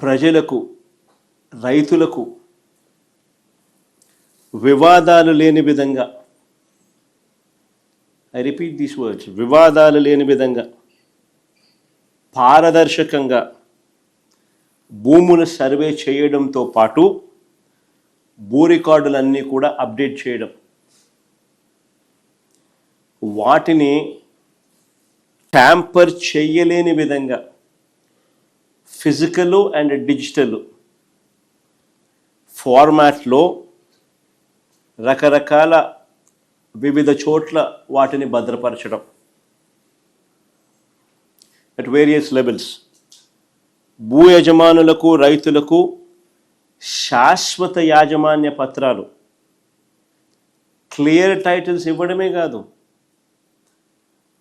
ప్రజలకు, రైతులకు వివాదాలు లేని విధంగా, ఐ రిపీట్ దీస్ వర్డ్స్, వివాదాలు లేని విధంగా పారదర్శకంగా భూముల సర్వే చేయడంతో పాటు భూ రికార్డులన్నీ కూడా అప్డేట్ చేయడం, వాటిని ట్యాంపర్ చేయలేని విధంగా ఫిజికల్ అండ్ డిజిటల్ ఫార్మాట్లో రకరకాల వివిధ చోట్ల వాటిని భద్రపరచడం అట్ వేరియస్ లెవెల్స్. భూ యజమానులకు, రైతులకు శాశ్వత యాజమాన్య పత్రాలు, క్లియర్ టైటిల్స్ ఇవ్వడమే కాదు,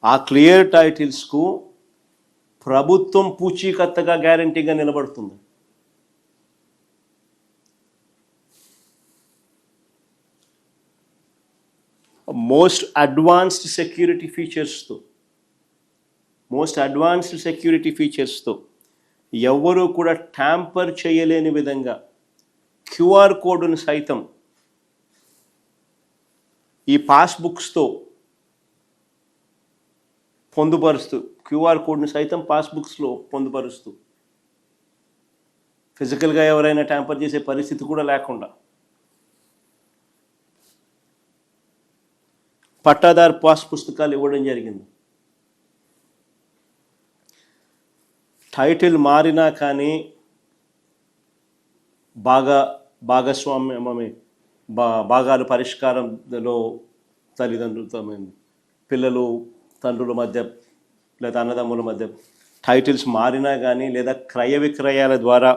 ఆ క్లియర్ టైటిల్స్కు ప్రభుత్వం పూచీకత్తగా గ్యారంటీగా నిలబడుతుంది. మోస్ట్ అడ్వాన్స్డ్ సెక్యూరిటీ ఫీచర్స్తో ఎవ్వరూ కూడా ట్యాంపర్ చేయలేని విధంగా క్యూఆర్ కోడ్ను సైతం ఈ పాస్బుక్స్తో పొందుపరుస్తూ, క్యూఆర్ కోడ్ను సైతం పాస్బుక్స్లో పొందుపరుస్తూ, ఫిజికల్గా ఎవరైనా ట్యాంపర్ చేసే పరిస్థితి కూడా లేకుండా పట్టాదారు పాస్ పుస్తకాలు ఇవ్వడం జరిగింది. టైటిల్ మారినా కానీ భాగస్వామ్యమే భాగాలు పరిష్కారంలో తల్లిదండ్రులతో, పిల్లలు తండ్రుల మధ్య లేదా అన్నదమ్ముల మధ్య టైటిల్స్ మారినా కానీ, లేదా క్రయ విక్రయాల ద్వారా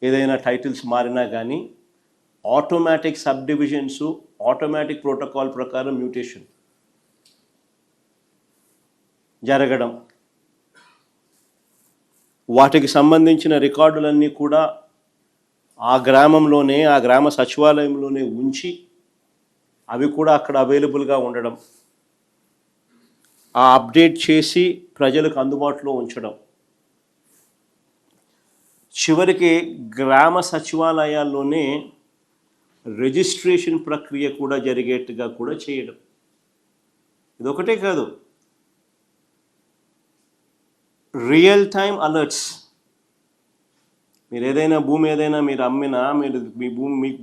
ఏదైనా టైటిల్స్ మారినా కానీ automatic sub divisions, automatic protocol ప్రకారం మ్యూటేషన్ జరగడం, వాటికి సంబంధించిన రికార్డులన్నీ కూడా ఆ గ్రామంలోనే, ఆ గ్రామ సచివాలయంలోనే ఉంచి అవి కూడా అక్కడ అవైలబుల్గా ఉండడం, ఆ అప్డేట్ చేసి ప్రజలకు అందుబాటులో ఉంచడం, చివరికి గ్రామ సచివాలయాల్లోనే రిజిస్ట్రేషన్ ప్రక్రియ కూడా జరిగేట్టుగా కూడా చేయడం. ఇదొకటే కాదు, రియల్ టైమ్ అలర్ట్స్. మీరు ఏదైనా భూమి ఏదైనా మీరు అమ్మినా, మీ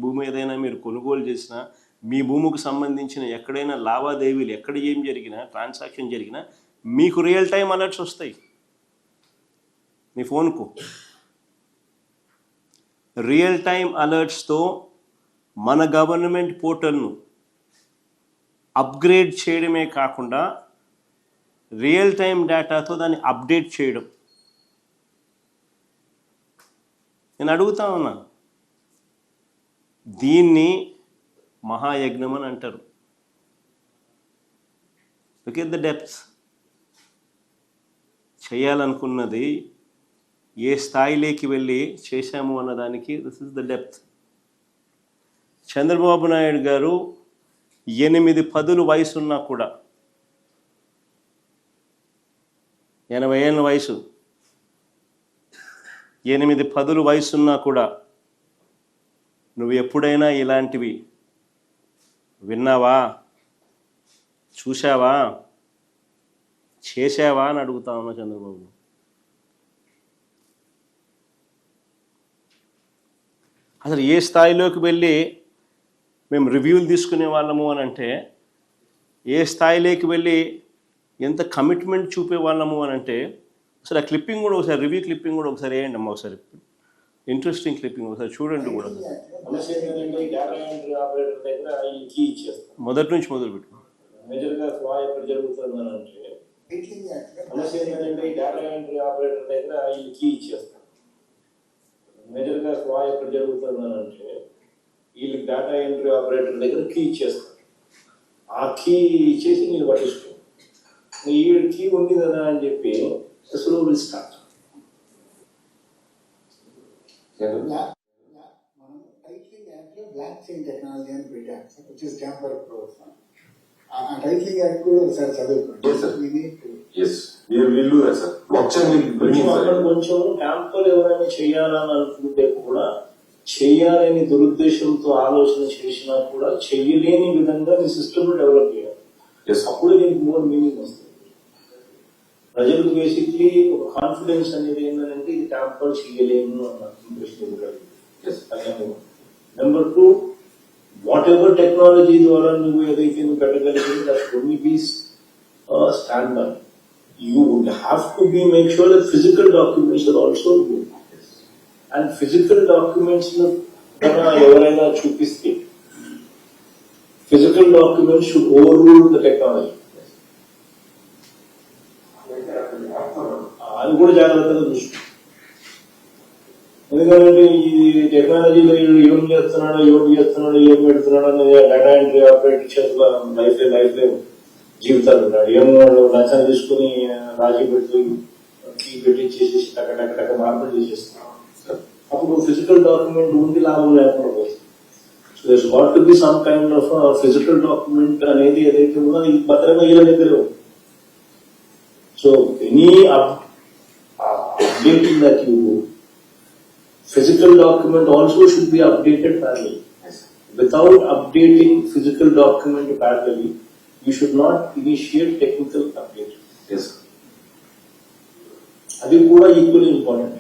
భూమి ఏదైనా మీరు కొనుగోలు చేసినా, మీ భూమికి సంబంధించిన ఎక్కడైనా లావాదేవీలు, ఎక్కడ ఏం జరిగినా, ట్రాన్సాక్షన్ జరిగినా మీకు రియల్ టైమ్ అలర్ట్స్ వస్తాయి మీ ఫోన్కు. రియల్ టైమ్ అలర్ట్స్తో మన గవర్నమెంట్ పోర్టల్ను అప్గ్రేడ్ చేయడమే కాకుండా రియల్ టైం డేటాతో దాన్ని అప్డేట్ చేయడం. నేను అడుగుతా ఉన్నా, దీన్ని మహాయజ్ఞం అని అంటారు. Look at the depth. చేయాలనుకున్నది ఏ స్థాయిలోకి వెళ్ళి చేశాము అన్నదానికి this is the depth. Chandrababu Naidu garu 8 పదులు వయసున్నా కూడా, 80 ఏళ్ళ వయసు, 8 పదులు వయసున్నా కూడా నువ్వు ఎప్పుడైనా ఇలాంటివి విన్నావా, చూసావా, చేసావా అని అడుగుతా ఉన్నా చంద్రబాబు. అసలు ఏ స్థాయిలోకి వెళ్ళి మేము రివ్యూలు తీసుకునే వాళ్ళము అని అంటే, ఏ స్థాయిలోకి వెళ్ళి ఎంత కమిట్మెంట్ చూపే వాళ్ళము అని అంటే, అసలు ఆ క్లిప్పింగ్ కూడా ఒకసారి, రివ్యూ క్లిప్పింగ్ కూడా ఒకసారి వేయండి అమ్మ, ఒకసారి ఇంట్రెస్టింగ్ క్లిప్పింగ్ ఒకసారి చూడండి కూడా. మొదటి నుంచి మొదలుపెట్టు. మేజర్గా ఫ్లా ఎక్కడ జరుగుతుందని అంటే, సమస్య ఏంటంటే ఈ డేటా ఎంట్రీ ఆపరేటర్ దగ్గర ఈ కీ ఇచ్చేస్తారు. మేజర్గా ఫ్లా ఎక్కడ జరుగుతుందని అంటే, వీళ్ళకి డేటా ఎంట్రీ ఆపరేటర్ దగ్గర కీ ఇచ్చేస్తారు. ఆ కీ ఇచ్చేసి నేను పట్టిస్తాను, ఈ కీ ఉంది కదా అని చెప్పి స్లో విల్ స్టార్ట్. మనం టైటిలింగ్ యాప్లో బ్లాక్ చైన్ టెక్నాలజీ అని పెట్టాం sir, which is tamper proof. Titling act కూడా ఒకసారి చదువుకోండి. Yes, we will do that, sir. Blockchain will bring కొంచెం in, అక్కడ sir. కొంచెం ట్యాంపర్ ఎవరైనా చేయాలని అనుకుంటే కూడా చేయాలని దురుద్దేశంతో ఆలోచన చేసినా కూడా చెయ్యలేని విధంగా మీ సిస్టమ్ డెవలప్ చేయాలి. Yes, అప్పుడు దీనికి మోర్ మీనింగ్ వస్తుంది. ప్రజలకు బేసిక్లీ ఒక కాన్ఫిడెన్స్ అనేది ఏంటంటే ఇది ట్యాంపర్ చేయలేము అన్న impression yes, number 2, whatever technology ద్వారా నువ్వు ఏదైతే నువ్వు పెట్టగలిగింది that only be standard. You would have to make sure that physical documents are also good. And physical documents ఎవరైనా చూపిస్తే physical documents should overrule the technology. అది కూడా జాగ్రత్తగా చూసుకో. ఎందుకంటే ఈ టెక్నాలజీలో ఏం చేస్తున్నాడో ఏం పెడుతున్నాడో అనేది డేటా ఎంట్రీ ఆపరేటర్ చేతుల లైఫ్ జీవితాలు ఉన్నాడు. ఏమన్నాడు లంచం తీసుకుని రాజీ పెట్టి చేసేసి టక మార్పులు చేసేస్తున్నాడు. అప్పుడు ఫిజికల్ డాక్యుమెంట్ ఉండి లాభం లేకుండా పోతుంది. So this got to be some kind of physical document అనేది ఏదైతే ఉందో ఇది భద్రంగా వీళ్ళ దగ్గర ఉంది. So any updating that you do, physical document also should be updated parallelly. Without updating physical document parallelly, you should not initiate technical update. yes. Adi kuda equally important.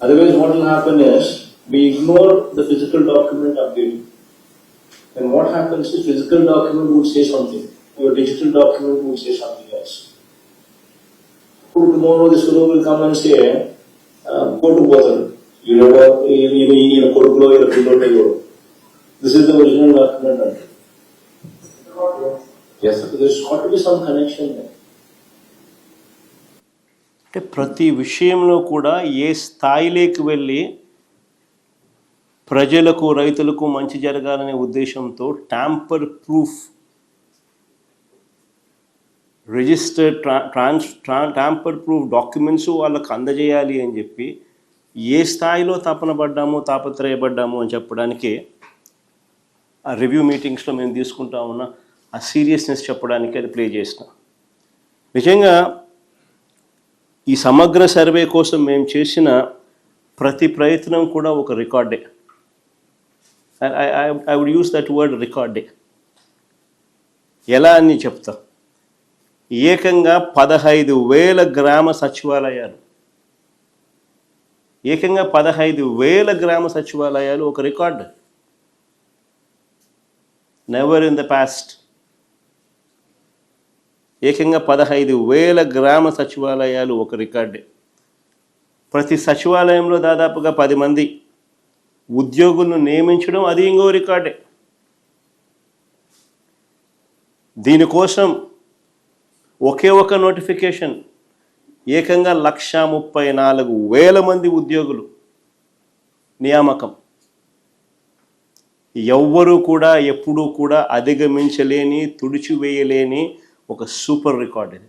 Otherwise what will happen is we ignore the physical document update. And what happens is physical document would say something, your digital document would say something else. Tomorrow this fellow will come and say, go to Bother. You know, in a Korukulo, in a Pillow. This is the original document. Yes, sir. So there's got to be some connection there. అంటే ప్రతి విషయంలో కూడా ఏ స్థాయిలోకి వెళ్ళి ప్రజలకు రైతులకు మంచి జరగాలనే ఉద్దేశంతో tamper proof registered tamper proof documents వాళ్ళకు అందజేయాలి అని చెప్పి ఏ స్థాయిలో తాపత్రయపడ్డాము అని చెప్పడానికి ఆ రివ్యూ మీటింగ్స్లో మేము తీసుకుంటా ఉన్న ఆ సీరియస్నెస్ చెప్పడానికి అది ప్లే చేసిన. నిజంగా ఈ సమగ్ర సర్వే కోసం మేము చేసిన ప్రతి ప్రయత్నం కూడా ఒక రికార్డే. I would use that word రికార్డే. ఎలా అని చెప్తా. ఏకంగా 15,000 గ్రామ సచివాలయాలు, ఏకంగా 15,000 గ్రామ సచివాలయాలు ఒక record. Never in the past. ఏకంగా 15,000 గ్రామ సచివాలయాలు ఒక రికార్డే. ప్రతి సచివాలయంలో దాదాపుగా 10 మంది ఉద్యోగులను నియమించడం అది ఇంకో రికార్డే. దీనికోసం ఒకే ఒక నోటిఫికేషన్ ఏకంగా 134,000 మంది ఉద్యోగులు నియామకం. ఎవ్వరూ కూడా ఎప్పుడూ కూడా అధిగమించలేని, తుడిచివేయలేని ఒక సూపర్ రికార్డ్ ఇది.